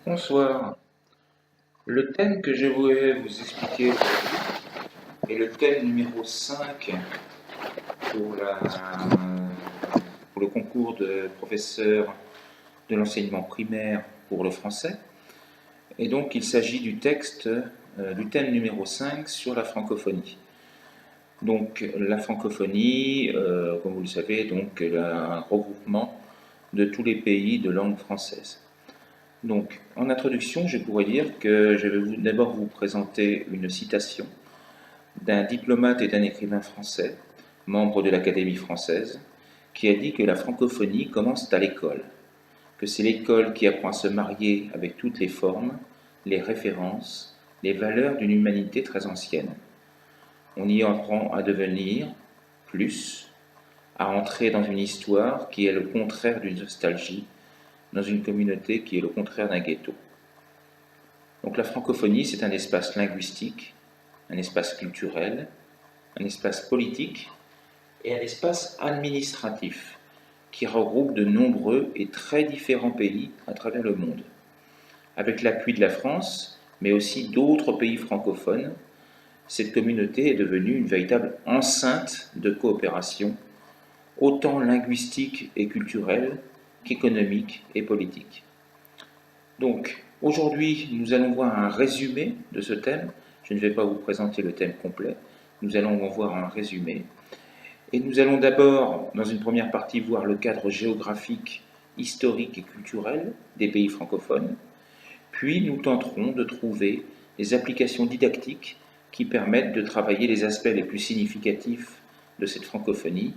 Bonsoir. Le thème que je voulais vous expliquer aujourd'hui est le thème numéro 5 pour, pour le concours de professeur de l'enseignement primaire pour le français. Et donc il s'agit du texte du thème numéro 5 sur la francophonie. Donc la francophonie, comme vous le savez, donc un regroupement de tous les pays de langue française. Donc, en introduction, je pourrais dire que je vais d'abord vous présenter une citation d'un diplomate et d'un écrivain français, membre de l'Académie française, qui a dit que la francophonie commence à l'école, que c'est l'école qui apprend à se marier avec toutes les formes, les références, les valeurs d'une humanité très ancienne. On y apprend à devenir plus, à entrer dans une histoire qui est le contraire d'une nostalgie, dans une communauté qui est le contraire d'un ghetto. Donc la francophonie, c'est un espace linguistique, un espace culturel, un espace politique et un espace administratif qui regroupe de nombreux et très différents pays à travers le monde. Avec l'appui de la France, mais aussi d'autres pays francophones, cette communauté est devenue une véritable enceinte de coopération, autant linguistique et culturelle qu'économique et politique. Donc, aujourd'hui, nous allons voir un résumé de ce thème. Je ne vais pas vous présenter le thème complet. Nous allons en voir un résumé. Et nous allons d'abord, dans une première partie, voir le cadre géographique, historique et culturel des pays francophones. Puis, nous tenterons de trouver des applications didactiques qui permettent de travailler les aspects les plus significatifs de cette francophonie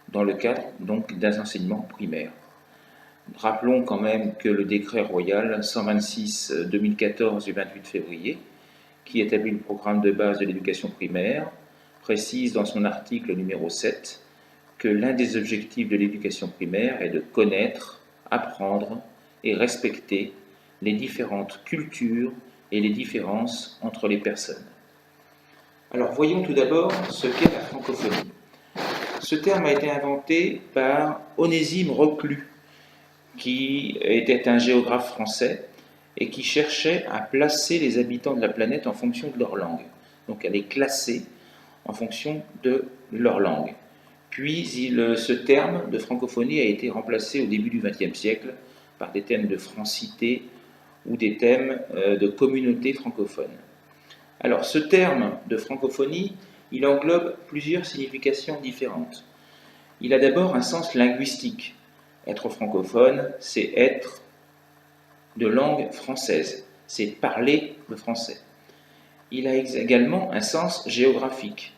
dans le cadre donc d'un enseignement primaire. Rappelons quand même que le décret royal 126/2014 du 28 février, qui établit le programme de base de l'éducation primaire, précise dans son article numéro 7 que l'un des objectifs de l'éducation primaire est de connaître, apprendre et respecter les différentes cultures et les différences entre les personnes. Alors voyons tout d'abord ce qu'est la francophonie. Ce terme a été inventé par Onésime Reclus, qui était un géographe français et qui cherchait à placer les habitants de la planète en fonction de leur langue. Donc à les classer en fonction de leur langue. Puis ce terme de francophonie a été remplacé au début du XXe siècle par des thèmes de francité ou des thèmes de communauté francophone. Alors ce terme de francophonie, il englobe plusieurs significations différentes. Il a d'abord un sens linguistique. Être francophone, c'est être de langue française, c'est parler le français. Il a également un sens géographique.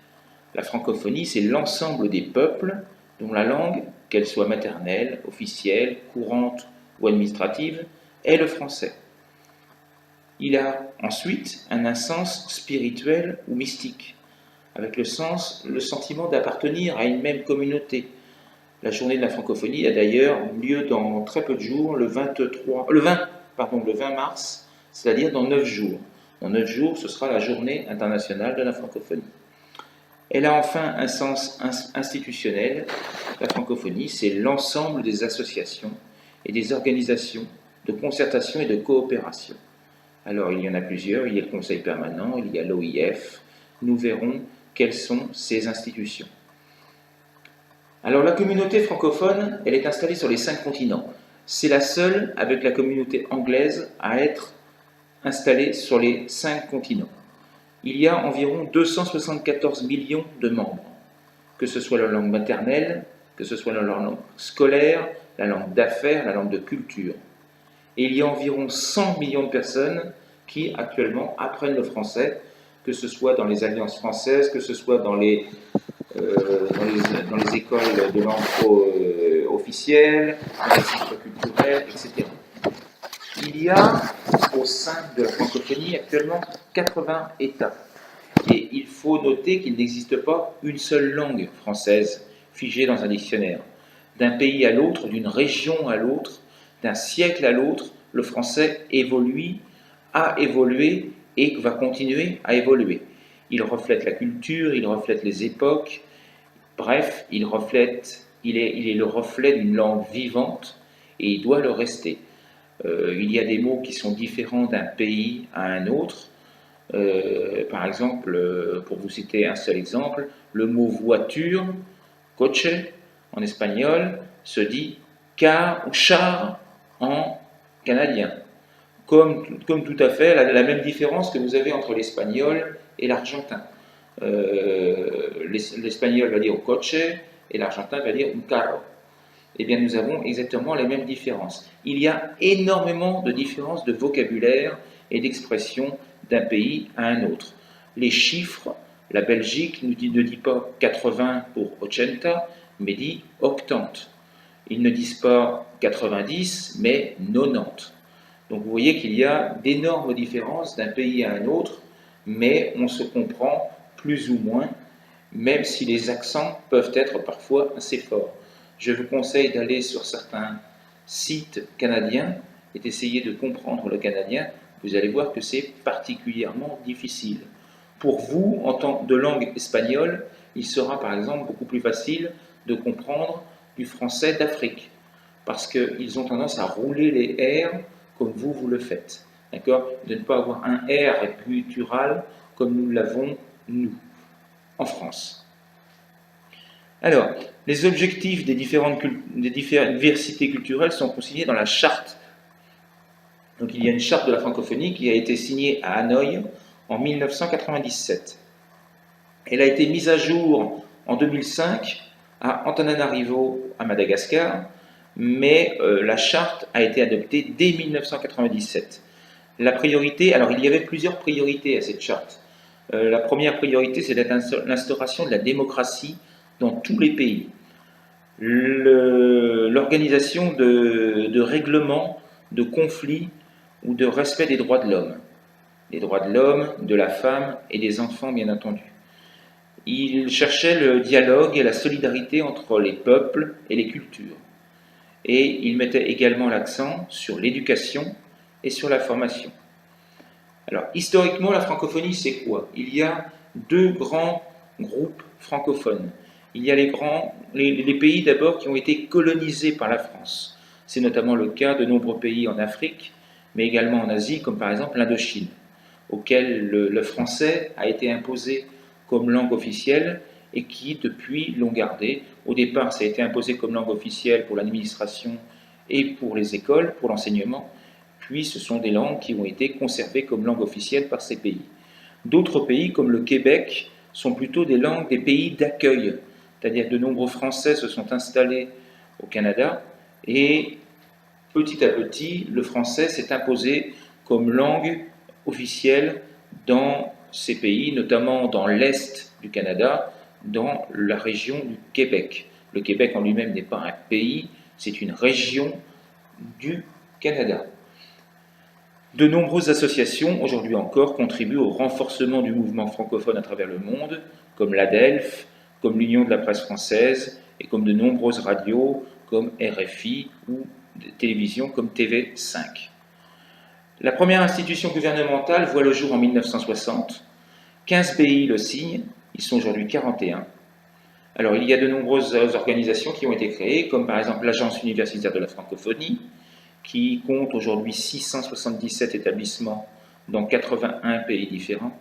La francophonie, c'est l'ensemble des peuples dont la langue, qu'elle soit maternelle, officielle, courante ou administrative, est le français. Il a ensuite un sens spirituel ou mystique, avec le sentiment d'appartenir à une même communauté. La journée de la francophonie a d'ailleurs lieu dans très peu de jours, le 20 mars, c'est-à-dire dans 9 jours. Dans 9 jours, ce sera la journée internationale de la francophonie. Elle a enfin un sens institutionnel. La francophonie, c'est l'ensemble des associations et des organisations de concertation et de coopération. Alors, il y en a plusieurs. Il y a le Conseil permanent, il y a l'OIF. Nous verrons quelles sont ces institutions. Alors la communauté francophone, elle est installée sur les 5 continents. C'est la seule, avec la communauté anglaise, à être installée sur les 5 continents. Il y a environ 274 millions de membres, que ce soit leur langue maternelle, que ce soit leur langue scolaire, la langue d'affaires, la langue de culture. Et il y a environ 100 millions de personnes qui actuellement apprennent le français, que ce soit dans les alliances françaises, que ce soit dans les écoles de langue officielle, dans les centres culturels, etc. Il y a au sein de la francophonie actuellement 80 États. Et il faut noter qu'il n'existe pas une seule langue française figée dans un dictionnaire. D'un pays à l'autre, d'une région à l'autre, d'un siècle à l'autre, le français évolue, a évolué et va continuer à évoluer. Il reflète la culture, il reflète les époques, bref, il est le reflet d'une langue vivante et il doit le rester. Il y a des mots qui sont différents d'un pays à un autre. Par exemple, pour vous citer un seul exemple, le mot voiture, coche, en espagnol, se dit car ou char en canadien. Comme tout à fait la même différence que vous avez entre l'espagnol et l'argentin. L'espagnol va dire coche et l'argentin va dire un carro. Eh bien, nous avons exactement les mêmes différences. Il y a énormément de différences de vocabulaire et d'expression d'un pays à un autre. Les chiffres, la Belgique ne dit pas 80 pour 80, mais dit 80. Ils ne disent pas 90, mais 90. Donc vous voyez qu'il y a d'énormes différences d'un pays à un autre, mais on se comprend plus ou moins, même si les accents peuvent être parfois assez forts. Je vous conseille d'aller sur certains sites canadiens et d'essayer de comprendre le canadien. Vous allez voir que c'est particulièrement difficile. Pour vous, en tant que langue espagnole, il sera par exemple beaucoup plus facile de comprendre du français d'Afrique, parce qu'ils ont tendance à rouler les R comme vous le faites. D'accord? De ne pas avoir un R guttural comme nous l'avons, nous, en France. Alors, les objectifs des différentes diversités culturelles sont consignés dans la charte. Donc, il y a une charte de la francophonie qui a été signée à Hanoï en 1997. Elle a été mise à jour en 2005 à Antananarivo, à Madagascar, mais la charte a été adoptée dès 1997. La priorité, alors il y avait plusieurs priorités à cette charte. La première priorité, c'est l'instauration de la démocratie dans tous les pays. L'organisation de règlements, de conflits ou de respect des droits de l'homme. Les droits de l'homme, de la femme et des enfants, bien entendu. Il cherchait le dialogue et la solidarité entre les peuples et les cultures. Et il mettait également l'accent sur l'éducation et sur la formation. Alors, historiquement, la francophonie, c'est quoi? Il y a deux grands groupes francophones. Il y a les pays d'abord qui ont été colonisés par la France. C'est notamment le cas de nombreux pays en Afrique, mais également en Asie, comme par exemple l'Indochine, auquel le français a été imposé comme langue officielle et qui, depuis, l'ont gardé. Au départ, ça a été imposé comme langue officielle pour l'administration et pour les écoles, pour l'enseignement. Puis, ce sont des langues qui ont été conservées comme langue officielle par ces pays. D'autres pays, comme le Québec, sont plutôt des langues des pays d'accueil, c'est-à-dire que de nombreux Français se sont installés au Canada et petit à petit, le français s'est imposé comme langue officielle dans ces pays, notamment dans l'Est du Canada, dans la région du Québec. Le Québec en lui-même n'est pas un pays, c'est une région du Canada. De nombreuses associations, aujourd'hui encore, contribuent au renforcement du mouvement francophone à travers le monde, comme l'ADELF, comme l'Union de la presse française, et comme de nombreuses radios, comme RFI, ou des télévisions comme TV5. La première institution gouvernementale voit le jour en 1960. 15 pays le signent, ils sont aujourd'hui 41. Alors, il y a de nombreuses organisations qui ont été créées, comme par exemple l'Agence universitaire de la francophonie, qui compte aujourd'hui 677 établissements dans 81 pays différents.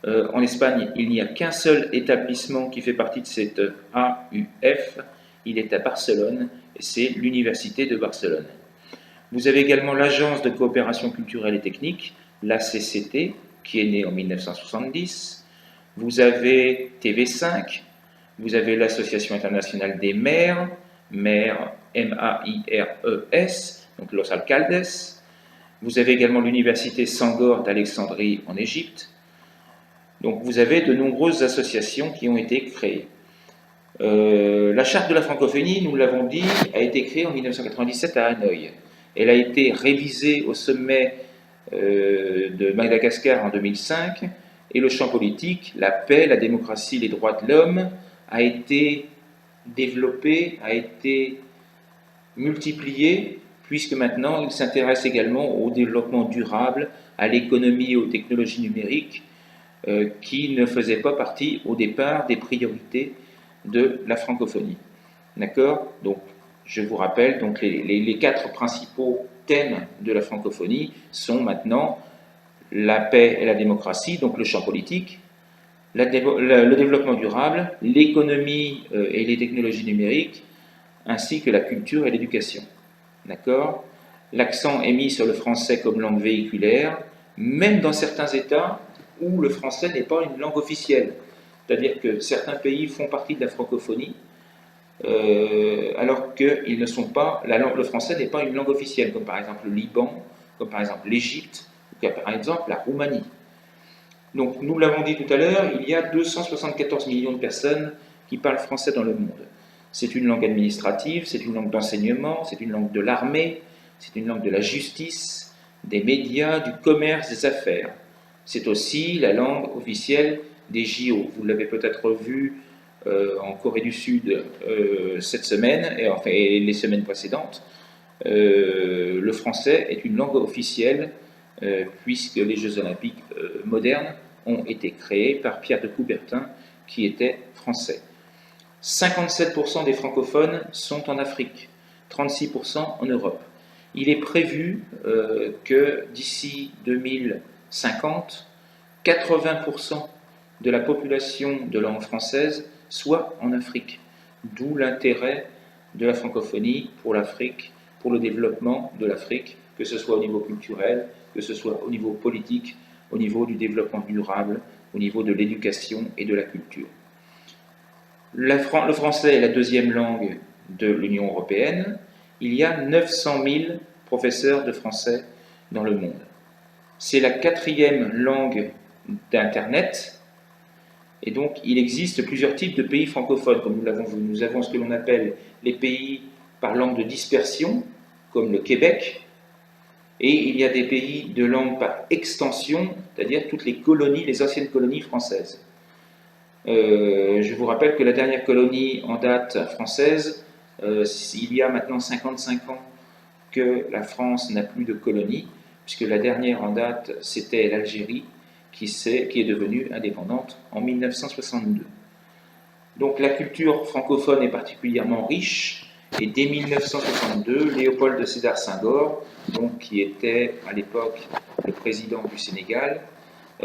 En Espagne, il n'y a qu'un seul établissement qui fait partie de cette AUF, il est à Barcelone, et c'est l'Université de Barcelone. Vous avez également l'Agence de coopération culturelle et technique, l'ACCT, qui est née en 1970. Vous avez TV5, vous avez l'Association internationale des maires, maires M-A-I-R-E-S, donc Los Alcaldes. Vous avez également l'Université Sangor d'Alexandrie en Égypte. Donc vous avez de nombreuses associations qui ont été créées. La charte de la francophonie, nous l'avons dit, a été créée en 1997 à Hanoï. Elle a été révisée au sommet de Madagascar en 2005, et le champ politique, la paix, la démocratie, les droits de l'homme, a été développé, a été multiplié, puisque maintenant il s'intéresse également au développement durable, à l'économie et aux technologies numériques, qui ne faisaient pas partie au départ des priorités de la francophonie. D'accord? Donc, je vous rappelle donc les quatre principaux thèmes de la francophonie sont maintenant la paix et la démocratie, donc le champ politique, le développement durable, l'économie et les technologies numériques, ainsi que la culture et l'éducation. D'accord ? L'accent est mis sur le français comme langue véhiculaire, même dans certains États où le français n'est pas une langue officielle. C'est-à-dire que certains pays font partie de la francophonie, alors qu'ils ne sont pas, le français n'est pas une langue officielle, comme par exemple le Liban, comme par exemple l'Égypte, ou par exemple la Roumanie. Donc nous l'avons dit tout à l'heure, il y a 274 millions de personnes qui parlent français dans le monde. C'est une langue administrative, c'est une langue d'enseignement, c'est une langue de l'armée, c'est une langue de la justice, des médias, du commerce, des affaires. C'est aussi la langue officielle des JO. Vous l'avez peut-être vu en Corée du Sud cette semaine, et les semaines précédentes. Le français est une langue officielle puisque les Jeux Olympiques modernes ont été créés par Pierre de Coubertin, qui était français. 57% des francophones sont en Afrique, 36% en Europe. Il est prévu que d'ici 2050, 80% de la population de langue française soit en Afrique. D'où l'intérêt de la francophonie pour l'Afrique, pour le développement de l'Afrique, que ce soit au niveau culturel, que ce soit au niveau politique, au niveau du développement durable, au niveau de l'éducation et de la culture. Le français est la deuxième langue de l'Union européenne. Il y a 900 000 professeurs de français dans le monde. C'est la quatrième langue d'Internet. Et donc, il existe plusieurs types de pays francophones. Comme nous l'avons vu, nous avons ce que l'on appelle les pays par langue de dispersion, comme le Québec. Et il y a des pays de langue par extension, c'est-à-dire toutes les colonies, les anciennes colonies françaises. Je vous rappelle que la dernière colonie en date française, il y a maintenant 55 ans que la France n'a plus de colonie, puisque la dernière en date, c'était l'Algérie, qui est devenue indépendante en 1962. Donc la culture francophone est particulièrement riche, et dès 1962, Léopold de Sédar Senghor, donc, qui était à l'époque le président du Sénégal,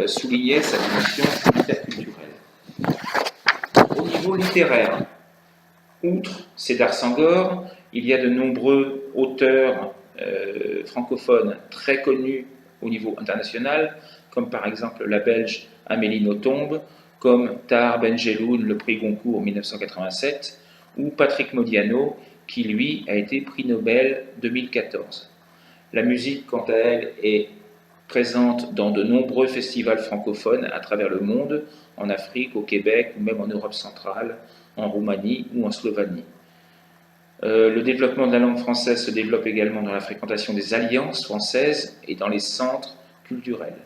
soulignait sa dimension interculturelle. Au niveau littéraire, outre Sédar Senghor, il y a de nombreux auteurs francophones très connus au niveau international, comme par exemple la Belge Amélie Nothomb, comme Tahar Benjeloun, le prix Goncourt en 1987, ou Patrick Modiano, qui lui a été prix Nobel 2014. La musique, quant à elle, est présente dans de nombreux festivals francophones à travers le monde, en Afrique, au Québec, ou même en Europe centrale, en Roumanie ou en Slovénie. Le développement de la langue française se développe également dans la fréquentation des alliances françaises et dans les centres culturels.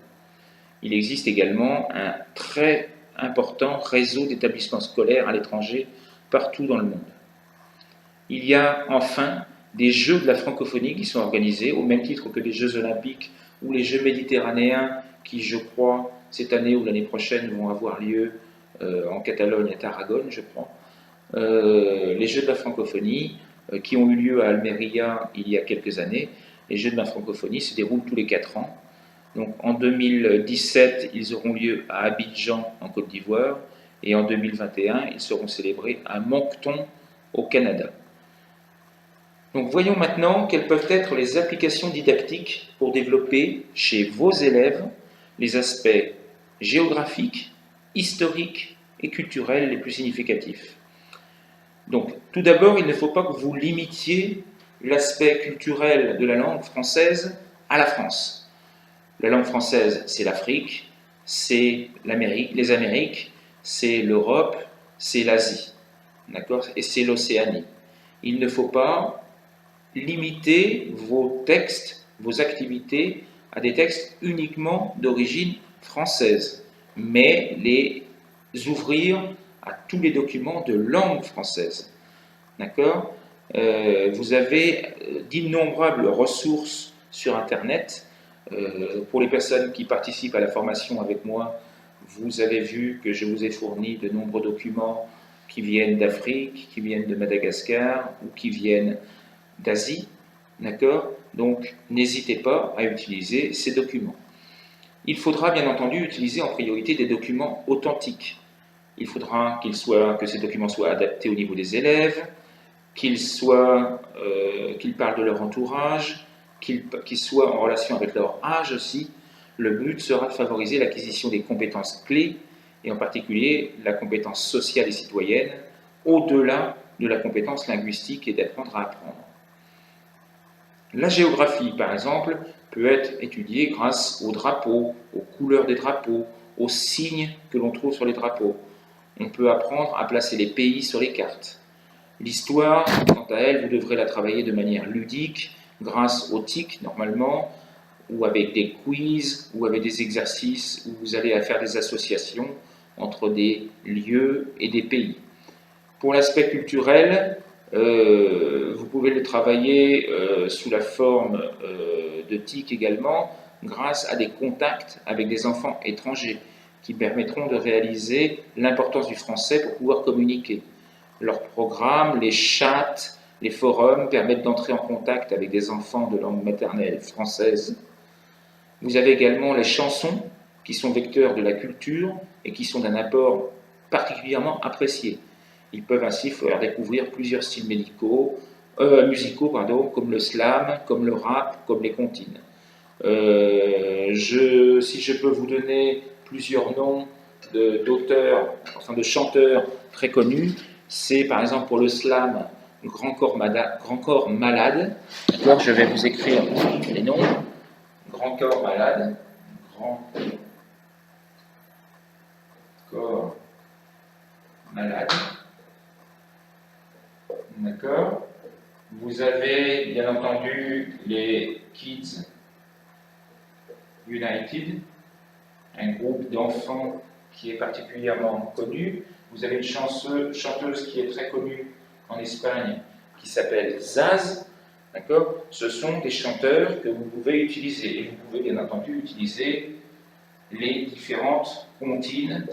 Il existe également un très important réseau d'établissements scolaires à l'étranger, partout dans le monde. Il y a enfin des Jeux de la francophonie qui sont organisés, au même titre que les Jeux olympiques ou les Jeux méditerranéens, qui, je crois, cette année ou l'année prochaine, vont avoir lieu en Catalogne, à Tarragone, je crois. Les Jeux de la francophonie, qui ont eu lieu à Almeria il y a quelques années. Les Jeux de la francophonie se déroulent tous les 4 ans. Donc, en 2017, ils auront lieu à Abidjan, en Côte d'Ivoire, et en 2021, ils seront célébrés à Moncton, au Canada. Donc, voyons maintenant quelles peuvent être les applications didactiques pour développer chez vos élèves les aspects géographiques, historiques et culturels les plus significatifs. Donc, tout d'abord, il ne faut pas que vous limitiez l'aspect culturel de la langue française à la France. La langue française, c'est l'Afrique, c'est l'Amérique, les Amériques, c'est l'Europe, c'est l'Asie, d'accord, et c'est l'Océanie. Il ne faut pas limiter vos textes, vos activités à des textes uniquement d'origine française, mais les ouvrir à tous les documents de langue française. D'accord ? Vous avez d'innombrables ressources sur Internet. Pour les personnes qui participent à la formation avec moi, vous avez vu que je vous ai fourni de nombreux documents qui viennent d'Afrique, qui viennent de Madagascar ou qui viennent d'Asie. D'accord ? Donc, n'hésitez pas à utiliser ces documents. Il faudra bien entendu utiliser en priorité des documents authentiques. Il faudra que ces documents soient adaptés au niveau des élèves, qu'ils parlent de leur entourage, qu'ils soient en relation avec leur âge aussi. Le but sera de favoriser l'acquisition des compétences clés, et en particulier la compétence sociale et citoyenne, au-delà de la compétence linguistique et d'apprendre à apprendre. La géographie, par exemple, peut être étudiée grâce aux drapeaux, aux couleurs des drapeaux, aux signes que l'on trouve sur les drapeaux. On peut apprendre à placer les pays sur les cartes. L'histoire, quant à elle, vous devrez la travailler de manière ludique, grâce aux TIC normalement, ou avec des quiz, ou avec des exercices où vous allez faire des associations entre des lieux et des pays. Pour l'aspect culturel, vous pouvez le travailler sous la forme de TIC également, grâce à des contacts avec des enfants étrangers qui permettront de réaliser l'importance du français pour pouvoir communiquer. Leurs programmes, les chats, les forums permettent d'entrer en contact avec des enfants de langue maternelle française. Vous avez également les chansons qui sont vecteurs de la culture et qui sont d'un apport particulièrement apprécié. Ils peuvent ainsi faire découvrir plusieurs styles musicaux, comme le slam, comme le rap, comme les comptines. Si je peux vous donner plusieurs noms d'auteurs, enfin de chanteurs très connus, c'est par exemple pour le slam Grand Corps Malade. D'accord, je vais vous écrire les noms. Grand Corps Malade. Grand Corps Malade. D'accord. Vous avez bien entendu les Kids United, un groupe d'enfants qui est particulièrement connu. Vous avez une chanteuse qui est très connue en Espagne qui s'appelle Zaz. D'accord. Ce sont des chanteurs que vous pouvez utiliser. Et vous pouvez bien entendu utiliser les différentes comptines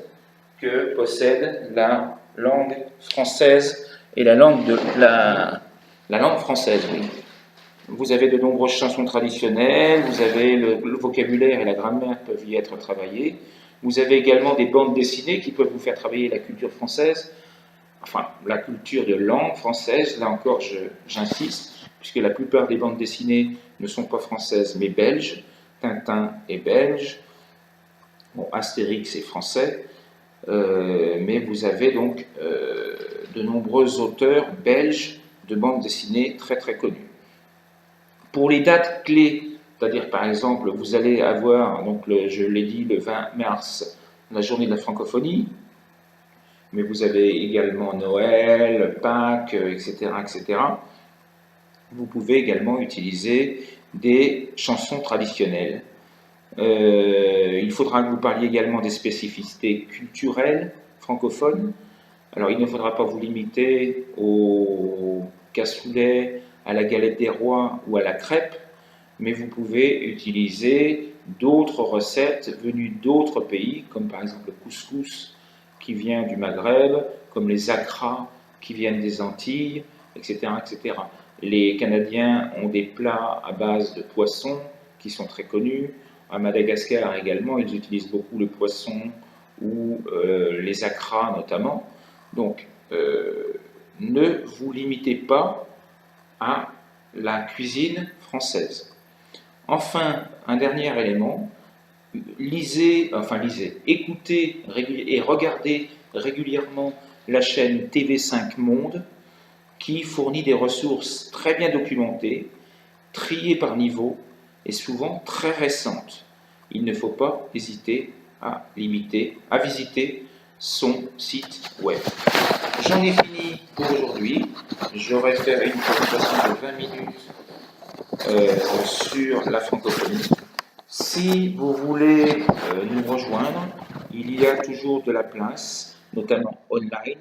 que possède la langue française et la langue française, oui. Vous avez de nombreuses chansons traditionnelles, vous avez le vocabulaire et la grammaire peuvent y être travaillés. Vous avez également des bandes dessinées qui peuvent vous faire travailler la culture française, enfin la culture de langue française, là encore j'insiste, puisque la plupart des bandes dessinées ne sont pas françaises mais belges. Tintin est belge, bon, Astérix est français, mais vous avez donc de nombreux auteurs belges de bandes dessinées très très connus. Pour les dates clés, c'est-à-dire par exemple, vous allez avoir, donc je l'ai dit, le 20 mars, la journée de la francophonie, mais vous avez également Noël, Pâques, etc., etc. Vous pouvez également utiliser des chansons traditionnelles. Il faudra que vous parliez également des spécificités culturelles francophones. Alors, il ne faudra pas vous limiter au cassoulet, à la galette des rois ou à la crêpe, mais vous pouvez utiliser d'autres recettes venues d'autres pays, comme par exemple le couscous qui vient du Maghreb, comme les akras qui viennent des Antilles, etc., etc. Les Canadiens ont des plats à base de poisson qui sont très connus. À Madagascar également, ils utilisent beaucoup le poisson ou les akras notamment. Donc, ne vous limitez pas à la cuisine française. Enfin, un dernier élément, écoutez et regardez régulièrement la chaîne TV5 Monde qui fournit des ressources très bien documentées, triées par niveau et souvent très récentes. Il ne faut pas hésiter à visiter son site web. J'en ai fini pour aujourd'hui. J'aurais fait une présentation de 20 minutes sur la francophonie. Si vous voulez nous rejoindre, il y a toujours de la place, notamment online,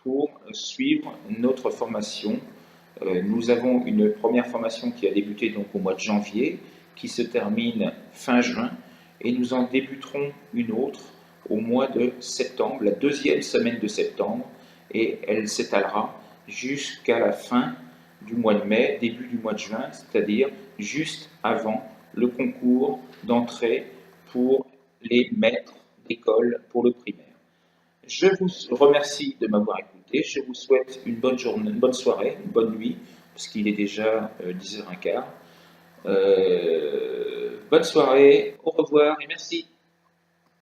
pour suivre notre formation. Nous avons une première formation qui a débuté donc au mois de janvier, qui se termine fin juin, et nous en débuterons une autre au mois de septembre, la deuxième semaine de septembre, et elle s'étalera jusqu'à la fin du mois de mai, début du mois de juin, c'est-à-dire juste avant le concours d'entrée pour les maîtres d'école pour le primaire. Je vous remercie de m'avoir écouté. Je vous souhaite une bonne journée, une bonne soirée, une bonne nuit, puisqu'il est déjà 10h15. Bonne soirée, au revoir et merci.